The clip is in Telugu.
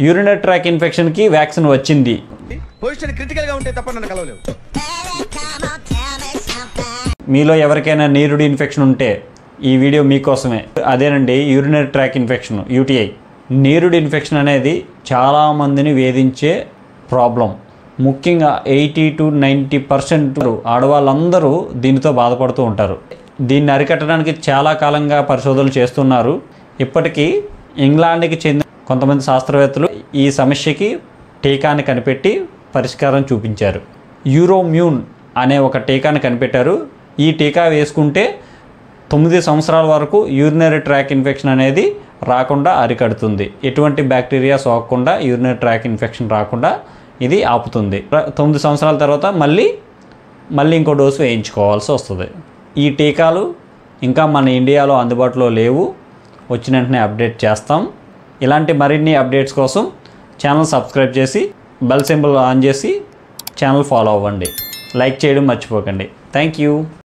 యూరినరీ ట్రాక్ ఇన్ఫెక్షన్కి వ్యాక్సిన్ వచ్చింది. పొజిషన్ క్రిటికల్గా ఉంటే తప్ప నన్ను కలవలేవు. మీలో ఎవరికైనా నీరుడి ఇన్ఫెక్షన్ ఉంటే ఈ వీడియో మీకోసమే. అదేనండి urinary tract infection, UTI. Nirudi infection అనేది చాలామందిని వేధించే ప్రాబ్లం. ముఖ్యంగా 80 to 90% ఆడవాళ్ళందరూ దీనితో బాధపడుతూ ఉంటారు. దీన్ని అరికట్టడానికి చాలా కాలంగా పరిశోధనలు చేస్తున్నారు. ఇప్పటికీ ఇంగ్లాండ్కి చెందిన కొంతమంది శాస్త్రవేత్తలు ఈ సమస్యకి టీకాని కనిపెట్టి పరిష్కారం చూపించారు. యూరోమ్యూన్ అనే ఒక టీకాని కనిపెట్టారు. ఈ టీకా వేసుకుంటే 9 సంవత్సరాల వరకు యూరినరీ ట్రాక్ ఇన్ఫెక్షన్ అనేది రాకుండా అరికడుతుంది. ఎటువంటి బ్యాక్టీరియా సోకకుండా యూరినరీ ట్రాక్ ఇన్ఫెక్షన్ రాకుండా ఇది ఆపుతుంది. 9 సంవత్సరాల తర్వాత మళ్ళీ ఇంకో డోసు వేయించుకోవాల్సి వస్తుంది. ఈ టీకాలు ఇంకా మన ఇండియాలో అందుబాటులో లేవు. వచ్చిన వెంటనే అప్డేట్ చేస్తాం. ఇలాంటి మరిన్ని అప్డేట్స్ కోసం ఛానల్ సబ్స్క్రైబ్ చేసి బెల్ సింబల్ ఆన్ చేసి ఛానల్ ఫాలో అవ్వండి. లైక్ చేయడం మర్చిపోకండి. Thank you.